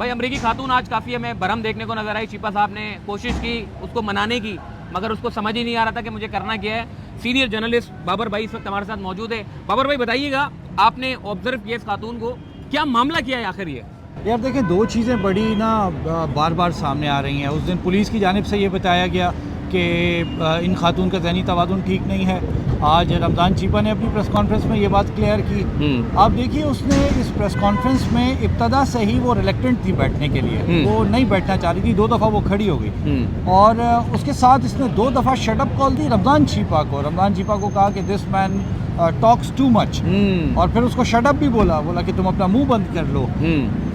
بھائی امریکی خاتون آج کافی ہمیں برہم دیکھنے کو نظر آئی. چیپا صاحب نے کوشش کی اس کو منانے کی, مگر اس کو سمجھ ہی نہیں آ رہا تھا کہ مجھے کرنا کیا ہے. سینئر جرنلسٹ بابر بھائی اس وقت ہمارے ساتھ موجود ہے. بابر بھائی بتائیے گا, آپ نے آبزرو کیا اس خاتون کو, کیا معاملہ کیا ہے آخر یہ؟ یار دیکھیں, دو چیزیں بڑی بار بار سامنے آ رہی ہیں. اس دن پولیس کی جانب سے یہ بتایا گیا کہ ان خاتون کا ذہنی توازن ٹھیک نہیں ہے. آج رمضان چیپا نے اپنی پریس کانفرنس میں یہ بات کلیئر کی. آپ دیکھیے, اس نے اس پریس کانفرنس میں ابتدا سے ہی وہ ریلیکٹنٹ تھی بیٹھنے کے لیے, وہ نہیں بیٹھنا چاہ رہی تھی. 2 دفعہ وہ کھڑی ہو گئی اور اس کے ساتھ اس نے 2 دفعہ شٹ اپ کال دی رمضان چیپا کو. رمضان چیپا کو کہا کہ دس مین ٹاکس ٹو مچ, اور پھر اس کو شٹ اپ بھی بولا کہ تم اپنا منہ بند کر لو.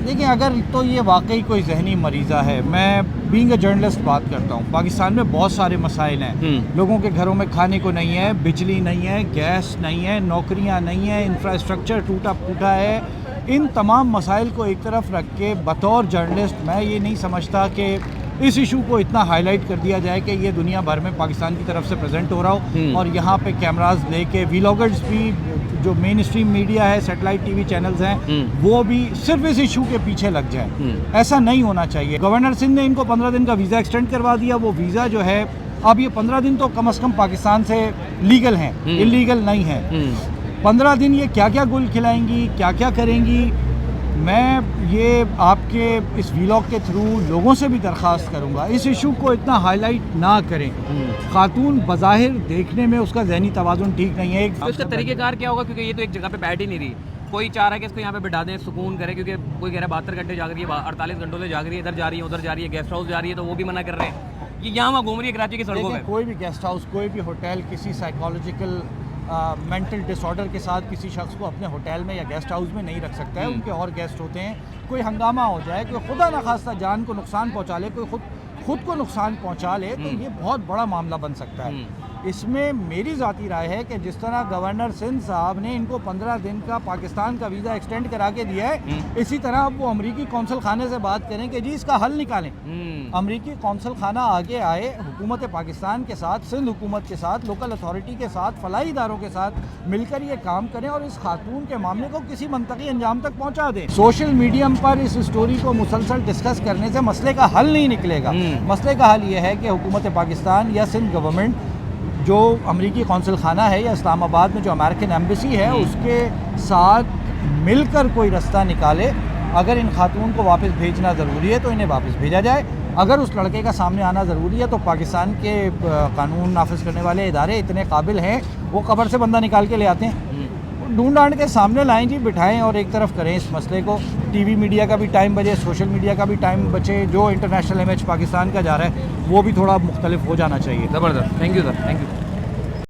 دیکھیں, اگر تو یہ واقعی کوئی ذہنی مریضہ ہے, میں بینگ اے جرنلسٹ بات کرتا ہوں, پاکستان میں بہت سارے مسائل ہیں. لوگوں کے گھروں میں کھانے کو نہیں ہے, بجلی نہیں ہے, گیس نہیں ہے, نوکریاں نہیں ہیں, انفراسٹرکچر ٹوٹا پھوٹا ہے. ان تمام مسائل کو ایک طرف رکھ کے بطور جرنلسٹ میں یہ نہیں سمجھتا کہ اس ایشو کو اتنا ہائی لائٹ کر دیا جائے کہ یہ دنیا بھر میں پاکستان کی طرف سے پریزنٹ ہو رہا ہو, اور یہاں پہ کیمراز لے کے ویلاگرز بھی, جو مین اسٹریم میڈیا ہے, سیٹلائٹ ٹی وی چینلز ہیں, وہ بھی صرف اس ایشو کے پیچھے لگ جائیں. ایسا نہیں ہونا چاہیے. گورنر سندھ نے ان کو 15 دن کا ویزا ایکسٹینڈ کروا دیا. وہ ویزا جو ہے, اب یہ 15 دن تو کم از کم پاکستان سے لیگل ہیں, انلیگل نہیں ہیں. 15 دن یہ کیا کیا گل کھلائیں گی, کیا کیا کریں گی. میں یہ آپ کے اس ویلاگ کے تھرو لوگوں سے بھی درخواست کروں گا, اس ایشو کو اتنا ہائی لائٹ نہ کریں. خاتون بظاہر دیکھنے میں اس کا ذہنی توازن ٹھیک نہیں ہے. اس کا طریقہ کار کیا ہوگا, کیونکہ یہ تو ایک جگہ پہ بیٹھ ہی نہیں رہی. کوئی چاہ رہا ہے کہ اس کو یہاں پہ بٹھا دیں, سکون کرے, کیونکہ کوئی کہہ رہا ہے 72 گھنٹے جاگ رہی ہے, 48 گھنٹوں سے جاگ رہی ہے, ادھر جا رہی ہے, ادھر جا رہی ہے, گیسٹ ہاؤس جا رہی ہے, تو وہ بھی منع کر رہے ہیں. یہ یہاں وہاں گھوم رہی ہے کراچی کی سڑکوں پہ. کوئی بھی گیسٹ ہاؤس, کوئی بھی ہوٹل کسی سائیکالوجیکل مینٹل ڈس آرڈر کے ساتھ کسی شخص کو اپنے ہوٹل میں یا گیسٹ ہاؤس میں نہیں رکھ سکتا ہے. ان کے اور گیسٹ ہوتے ہیں. کوئی ہنگامہ ہو جائے, کوئی خدا نخواستہ جان کو نقصان پہنچا لے, کوئی خود کو نقصان پہنچا لے, تو یہ بہت بڑا معاملہ بن سکتا ہے. اس میں میری ذاتی رائے ہے کہ جس طرح گورنر سندھ صاحب نے ان کو 15 دن کا پاکستان کا ویزا ایکسٹینڈ کرا کے دیا ہے, اسی طرح اب وہ امریکی قونصل خانے سے بات کریں کہ جی اس کا حل نکالیں. امریکی قونصل خانہ آگے آئے, حکومت پاکستان کے ساتھ, سندھ حکومت کے ساتھ, لوکل اتھارٹی کے ساتھ, فلاحی اداروں کے ساتھ مل کر یہ کام کریں اور اس خاتون کے معاملے کو کسی منطقی انجام تک پہنچا دیں. سوشل میڈیم پر اس اسٹوری کو مسلسل ڈسکس کرنے سے مسئلے کا حل نہیں نکلے گا. مسئلے کا حل یہ ہے کہ حکومت پاکستان یا سندھ گورنمنٹ, جو امریکی قونصل خانہ ہے یا اسلام آباد میں جو امریکن ایمبیسی ہے, اس کے ساتھ مل کر کوئی رستہ نکالے. اگر ان خاتون کو واپس بھیجنا ضروری ہے تو انہیں واپس بھیجا جائے. اگر اس لڑکے کا سامنے آنا ضروری ہے تو پاکستان کے قانون نافذ کرنے والے ادارے اتنے قابل ہیں, وہ قبر سے بندہ نکال کے لے آتے ہیں. ڈھونڈ ڈانڈ کے سامنے لائیں جی, بٹھائیں اور ایک طرف کریں اس مسئلے کو. ٹی وی میڈیا کا بھی ٹائم بچے, سوشل میڈیا کا بھی ٹائم بچے. جو انٹرنیشنل امیج پاکستان کا جا رہا ہے وہ بھی تھوڑا مختلف ہو جانا چاہیے. زبردست. Thank you sir, thank you.